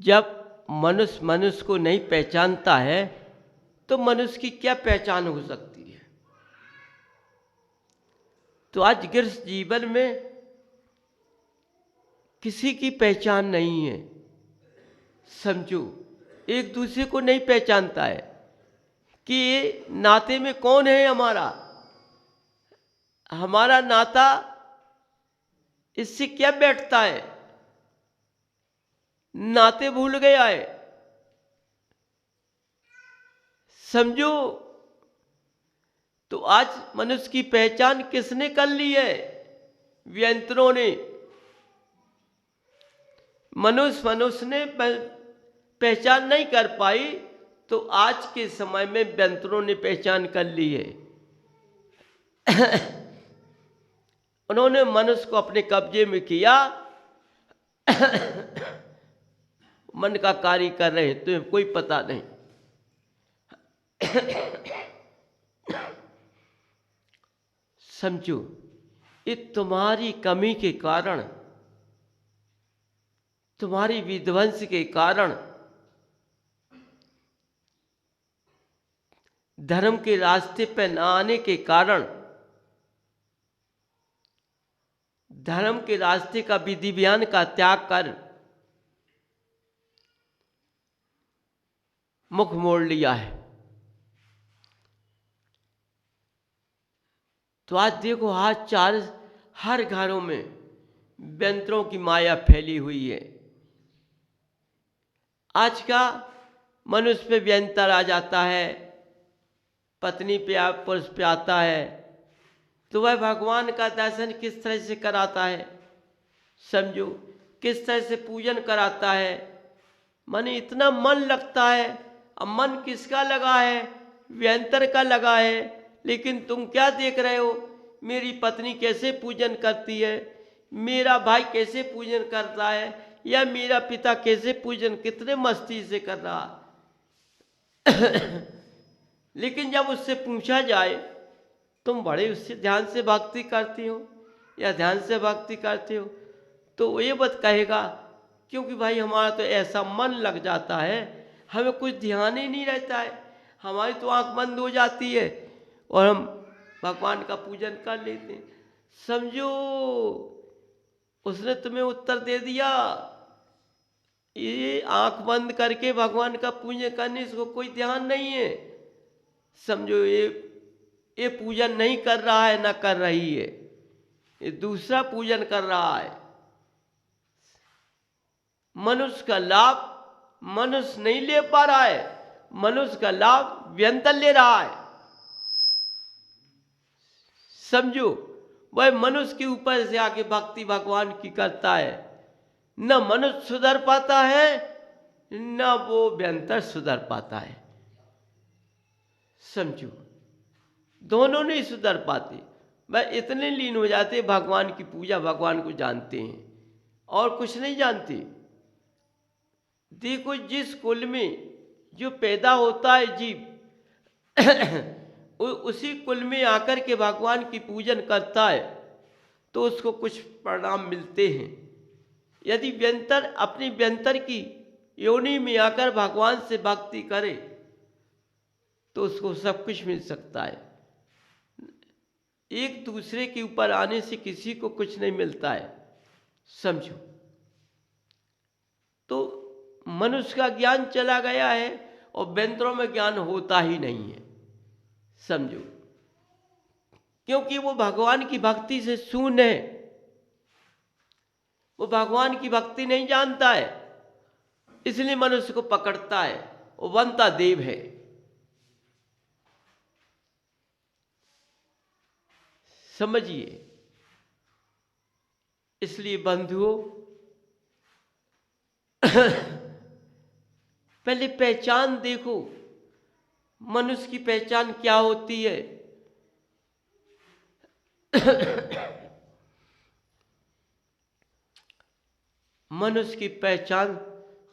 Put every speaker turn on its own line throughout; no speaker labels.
जब मनुष्य मनुष्य को नहीं पहचानता है तो मनुष्य की क्या पहचान हो सकती है। तो आज गृहस्थ जीवन में किसी की पहचान नहीं है। समझो, एक दूसरे को नहीं पहचानता है कि ये नाते में कौन है हमारा, हमारा नाता इससे क्या बैठता है, नाते भूल गया है। समझो, तो आज मनुष्य की पहचान किसने कर ली है? व्यंतरों ने। मनुष्य ने पहचान नहीं कर पाई, तो आज के समय में व्यंतरों ने पहचान कर ली है। उन्होंने मनुष्य को अपने कब्जे में किया। मन का कार्य कर रहे हैं, तुम्हें कोई पता नहीं। समझो, ये तुम्हारी कमी के कारण, तुम्हारी विध्वंस के कारण, धर्म के रास्ते पर न आने के कारण, धर्म के रास्ते का विधि विधान का त्याग कर मुख मोड़ लिया है। तो आज देखो, आज चार हर घरों में व्यंतरों की माया फैली हुई है। आज का मनुष्य पे व्यंतर आ जाता है, पत्नी पे पुरुष पे आता है, तो वह भगवान का दर्शन किस तरह से कराता है। समझो, किस तरह से पूजन कराता है। मन इतना मन लगता है। अब मन किसका लगा है? व्यंतर का लगा है। लेकिन तुम क्या देख रहे हो? मेरी पत्नी कैसे पूजन करती है, मेरा भाई कैसे पूजन करता है, या मेरा पिता कैसे पूजन, कितने मस्ती से कर रहा। लेकिन जब उससे पूछा जाए, तुम बड़े उससे ध्यान से भक्ति करती हो या ध्यान से भक्ति करते हो, तो वो ये बात कहेगा, क्योंकि भाई हमारा तो ऐसा मन लग जाता है, हमें कुछ ध्यान ही नहीं रहता है, हमारी तो आंख बंद हो जाती है और हम भगवान का पूजन कर लेते हैं। समझो, उसने तुम्हें उत्तर दे दिया। ये आंख बंद करके भगवान का पूजन करने इसको कोई ध्यान नहीं है। समझो, ये पूजन नहीं कर रहा है, ना कर रही है, ये दूसरा पूजन कर रहा है। मनुष्य का लाभ मनुष्य नहीं ले पा रहा है, मनुष्य का लाभ व्यंतर ले रहा है। समझो, वह मनुष्य के ऊपर से आके भक्ति भगवान की करता है। न मनुष्य सुधर पाता है, न वो व्यंतर सुधर पाता है। समझो, दोनों नहीं सुधर पाते। वह इतने लीन हो जाते, भगवान की पूजा, भगवान को जानते हैं और कुछ नहीं जानते। देखो, जिस कुल में जो पैदा होता है जीव, उसी कुल में आकर के भगवान की पूजन करता है, तो उसको कुछ परिणाम मिलते हैं। यदि व्यंतर अपनी व्यंतर की योनि में आकर भगवान से भक्ति करे, तो उसको सब कुछ मिल सकता है। एक दूसरे के ऊपर आने से किसी को कुछ नहीं मिलता है। समझो, तो मनुष्य का ज्ञान चला गया है और व्यंतरों में ज्ञान होता ही नहीं है। समझो, क्योंकि वो भगवान की भक्ति से शून्य है, वो भगवान की भक्ति नहीं जानता है, इसलिए मनुष्य को पकड़ता है, वो बनता देव है। समझिए, इसलिए बंधुओं, पहले पहचान देखो, मनुष्य की पहचान क्या होती है। मनुष्य की पहचान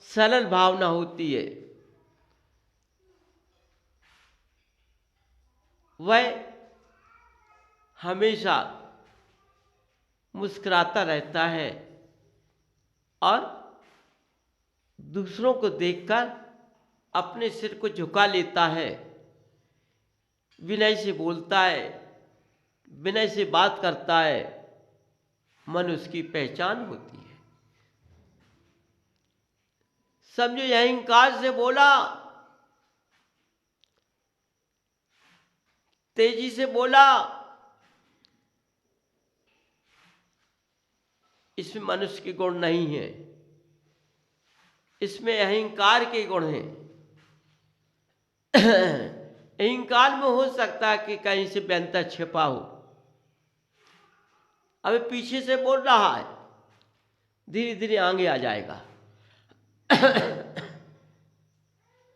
सरल भावना होती है। वह हमेशा मुस्कुराता रहता है और दूसरों को देखकर अपने सिर को झुका लेता है, विनय से बोलता है, विनय से बात करता है, मन उसकी पहचान होती है। समझो यह अहंकार से बोला, तेजी से बोला, इसमें मनुष्य के गुण नहीं है, इसमें अहंकार के गुण हैं। अहंकार में हो सकता है कि कहीं से व्यंतर छिपा हो। अबे पीछे से बोल रहा है, धीरे धीरे आगे आ जाएगा।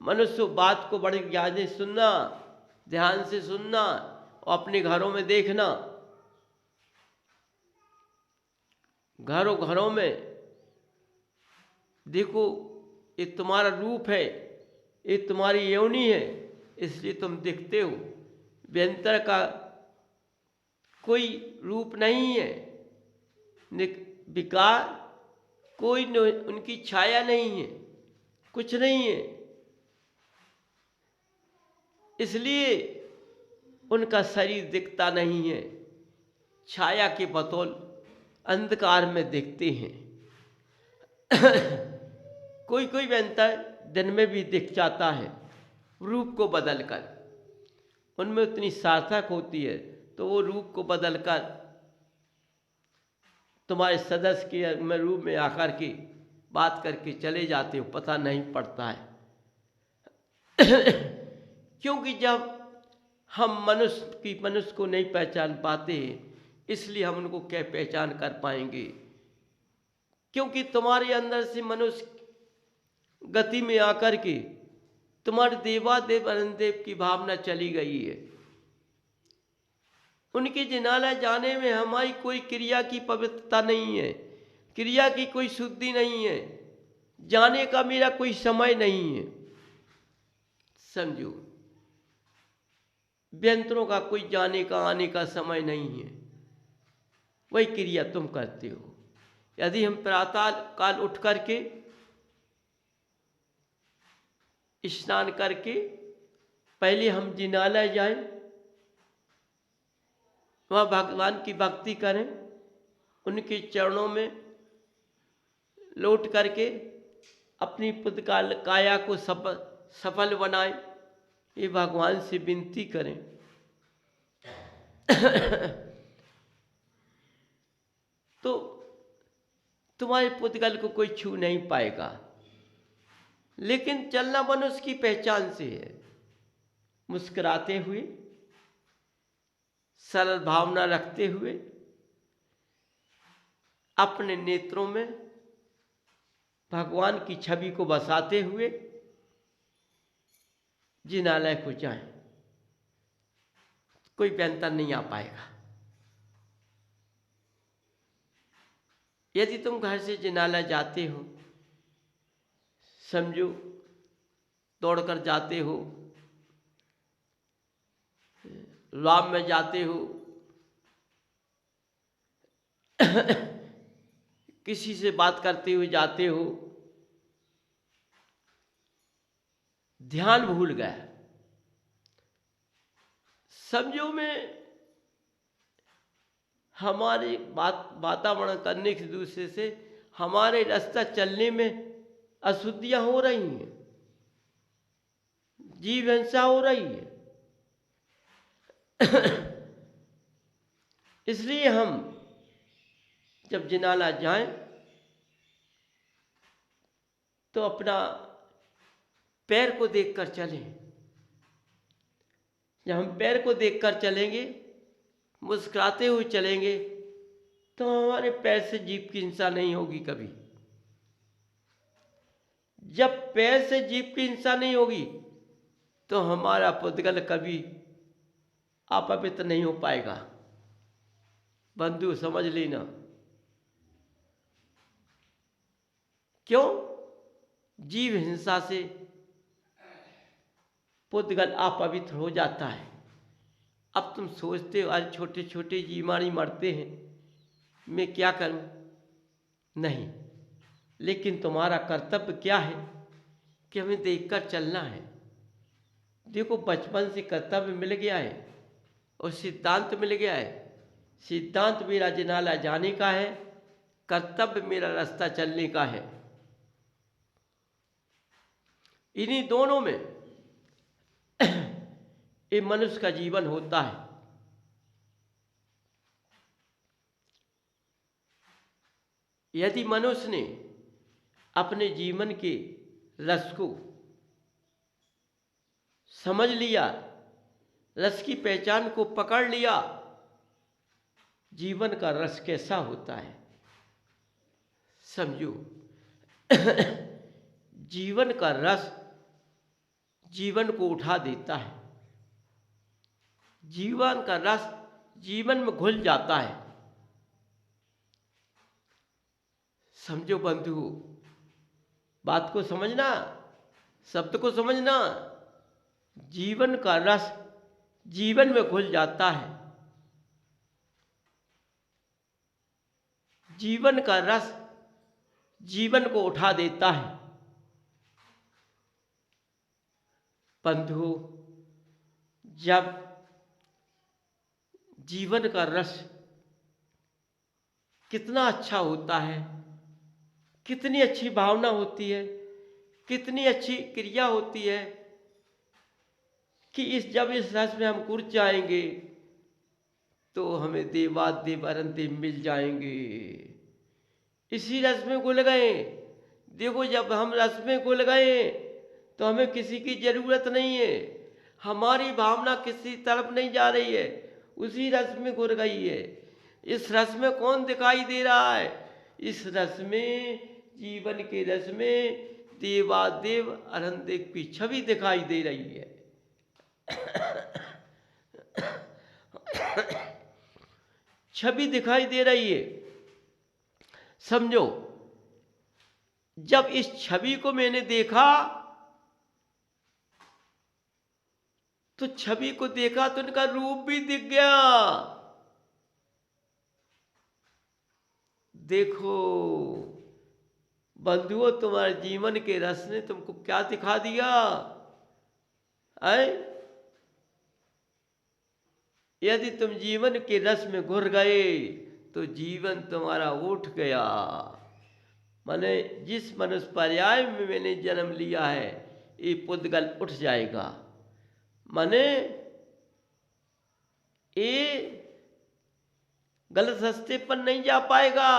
मनुष्य बात को बड़े ज्ञान से सुनना, ध्यान से सुनना और अपने घरों में देखना। घरों घरों में देखो, ये तुम्हारा रूप है, ये तुम्हारी योनि है, इसलिए तुम दिखते हो। व्यंतर का कोई रूप नहीं है, विकार कोई उनकी छाया नहीं है, कुछ नहीं है। इसलिए उनका शरीर दिखता नहीं है, छाया के बतौल अंधकार में दिखते हैं। कोई कोई व्यंतर दिन में भी दिख जाता है रूप को बदलकर, उनमें उतनी सार्थक होती है तो वो रूप को बदलकर तुम्हारे सदस्य के में रूप में आकर के बात करके चले जाते हो, पता नहीं पड़ता है। क्योंकि जब हम मनुष्य को नहीं पहचान पाते, इसलिए हम उनको क्या पहचान कर पाएंगे। क्योंकि तुम्हारे अंदर से मनुष्य गति में आकर के तुम्हारे देवादेव अनंतदेव की भावना चली गई है। उनके जिनालय जाने में हमारी कोई क्रिया की पवित्रता नहीं है, क्रिया की कोई शुद्धि नहीं है, जाने का मेरा कोई समय नहीं है। समझो, व्यंतरों का कोई जाने का आने का समय नहीं है, वही क्रिया तुम करते हो। यदि हम प्रातः काल उठ करके स्नान करके पहले हम जिनालय जाएं, वहाँ भगवान की भक्ति करें, उनके चरणों में लौट करके अपनी पुतकाल काया को सफल बनाएं, ये भगवान से विनती करें। तो तुम्हारे पुतगल को कोई छू नहीं पाएगा। लेकिन चलना मनुष्य की पहचान से है, मुस्कुराते हुए, सरल भावना रखते हुए, अपने नेत्रों में भगवान की छवि को बसाते हुए जिनालय को जाएं, कोई व्यंतर नहीं आ पाएगा। यदि तुम घर से जिनालय जाते हो, समझो दौड़कर जाते हो, लाभ में जाते हो, किसी से बात करते हुए जाते हो, ध्यान भूल गया, समझो में हमारे वातावरण करने के दूसरे से हमारे रास्ता चलने में अशुद्धियां हो रही हैं, जीव हिंसा हो रही है। इसलिए हम जब जिनाला जाएं तो अपना पैर को देखकर चलें। जब हम पैर को देखकर चलेंगे, मुस्कुराते हुए चलेंगे, तो हमारे पैर से जीव की हिंसा नहीं होगी कभी। जब पैर से जीव की हिंसा नहीं होगी तो हमारा पुद्गल कभी अपवित्र नहीं हो पाएगा। बंधु समझ लेना। क्यों? जीव हिंसा से पुद्गल अपवित्र हो जाता है। अब तुम सोचते हो आज छोटे छोटे जीवाणु मरते हैं, मैं क्या करूं? नहीं, लेकिन तुम्हारा कर्तव्य क्या है कि हमें देखकर चलना है। देखो, बचपन से कर्तव्य मिल गया है और सिद्धांत मिल गया है। सिद्धांत मेरा जिनाला जाने का है, कर्तव्य मेरा रास्ता चलने का है। इन्हीं दोनों में ये मनुष्य का जीवन होता है। यदि मनुष्य ने अपने जीवन के रस को समझ लिया, रस की पहचान को पकड़ लिया, जीवन का रस कैसा होता है समझो। जीवन का रस जीवन को उठा देता है। जीवन का रस जीवन में घुल जाता है। समझो बंधु, बात को समझना, शब्द को समझना। जीवन का रस जीवन में घुल जाता है। जीवन का रस जीवन को उठा देता है। बंधु, जब जीवन का रस कितना अच्छा होता है, कितनी अच्छी भावना होती है, कितनी अच्छी क्रिया होती है कि जब इस रस में हम घुल जाएंगे तो हमें देवादेव अरंदेव मिल जाएंगे। इसी रस में घुल गए। देखो, जब हम रस में घुल गए तो हमें किसी की जरूरत नहीं है। हमारी भावना किसी तरफ नहीं जा रही है, उसी रस में घुल गई है। इस रस में कौन दिखाई दे रहा है? इस रस में, जीवन के रस में देवादेव अरंदेव की छवि दिखाई दे रही है। छवि दिखाई दे रही है। समझो, जब इस छवि को मैंने देखा तो छवि को देखा तो इनका रूप भी दिख गया। देखो बंधुओं, तुम्हारे जीवन के रस ने तुमको क्या दिखा दिया है? यदि तुम जीवन के रस में घुर गए तो जीवन तुम्हारा उठ गया। माने जिस मनुष्य पर्याय में मैंने जन्म लिया है, ये पुद्गल उठ जाएगा। माने ये गलत रास्ते पर नहीं जा पाएगा,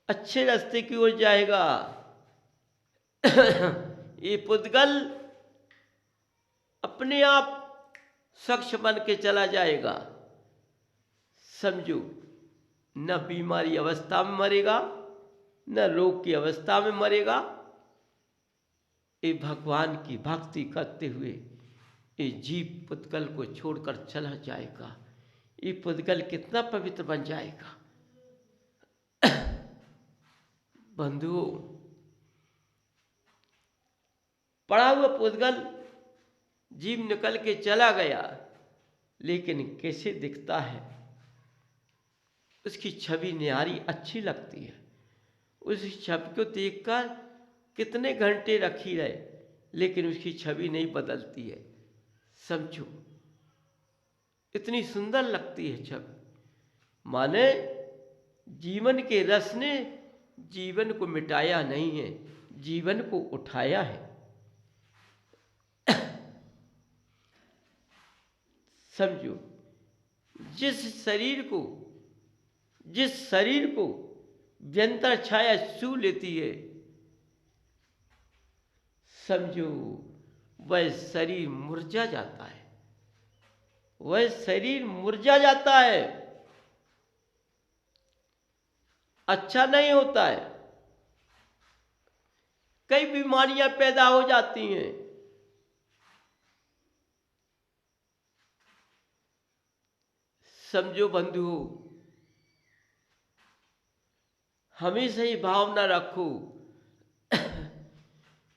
अच्छे रास्ते की ओर जाएगा। ये पुद्गल अपने आप स्वच्छ बन के चला जाएगा। समझो, न बीमारी अवस्था में मरेगा, न रोग की अवस्था में मरेगा। ये भगवान की भक्ति करते हुए ये जीव पुद्गल को छोड़कर चला जाएगा। ये पुद्गल कितना पवित्र बन जाएगा। बंधुओं, पड़ा हुआ पुद्गल जीव निकल के चला गया, लेकिन कैसे दिखता है? उसकी छवि न्यारी अच्छी लगती है। उस छवि को देखकर कितने घंटे रखी रहे, लेकिन उसकी छवि नहीं बदलती है। समझो, इतनी सुंदर लगती है छवि। माने जीवन के रस ने जीवन को मिटाया नहीं है, जीवन को उठाया है। समझो, जिस शरीर को व्यंतर छाया छू लेती है, समझो वह शरीर मुरझा जाता है। वह शरीर मुरझा जाता है, अच्छा नहीं होता है। कई बीमारियां पैदा हो जाती हैं। समझो बंधु, हमेशा ही भावना रखो,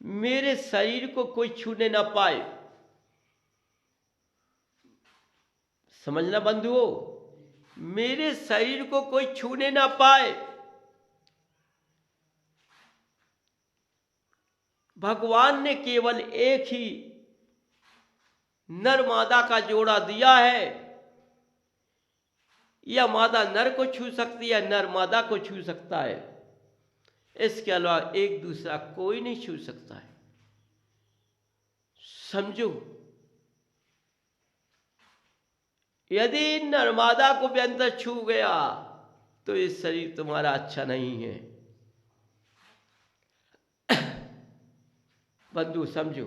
मेरे शरीर को कोई छूने ना पाए। समझना बंधुओं, मेरे शरीर को कोई छूने ना पाए। भगवान ने केवल एक ही नर मादा का जोड़ा दिया है। या मादा नर को छू सकती है, नर मादा को छू सकता है, इसके अलावा एक दूसरा कोई नहीं छू सकता है। समझो, यदि नर्मदा को व्यंतर छू गया तो ये शरीर तुम्हारा अच्छा नहीं है। बंधु समझो,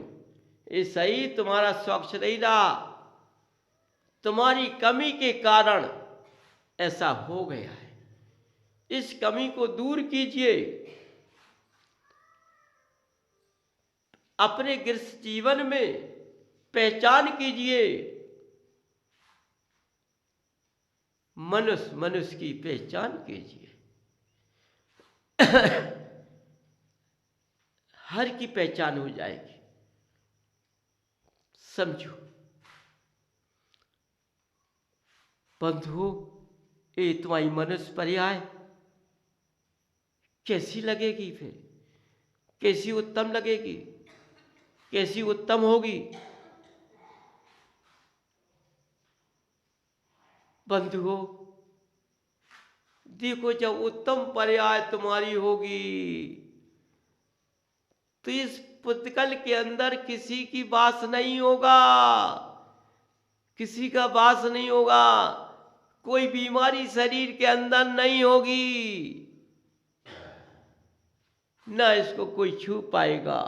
ये शरीर तुम्हारा स्वच्छ नहीं रहा, तुम्हारी कमी के कारण ऐसा हो गया है। इस कमी को दूर कीजिए। अपने गृहस्थ जीवन में पहचान कीजिए। मनुष्य मनुष्य की पहचान कीजिए। हर की पहचान हो जाएगी। समझो बंधुओं, ये तुम्हारी मनुष्य पर्याय कैसी लगेगी? फिर कैसी उत्तम लगेगी, कैसी उत्तम होगी? बंधुओं देखो, जब उत्तम पर्याय तुम्हारी होगी तो इस पुतकल के अंदर किसी की वास नहीं होगा, किसी का वास नहीं होगा, कोई बीमारी शरीर के अंदर नहीं होगी, ना इसको कोई छू पाएगा।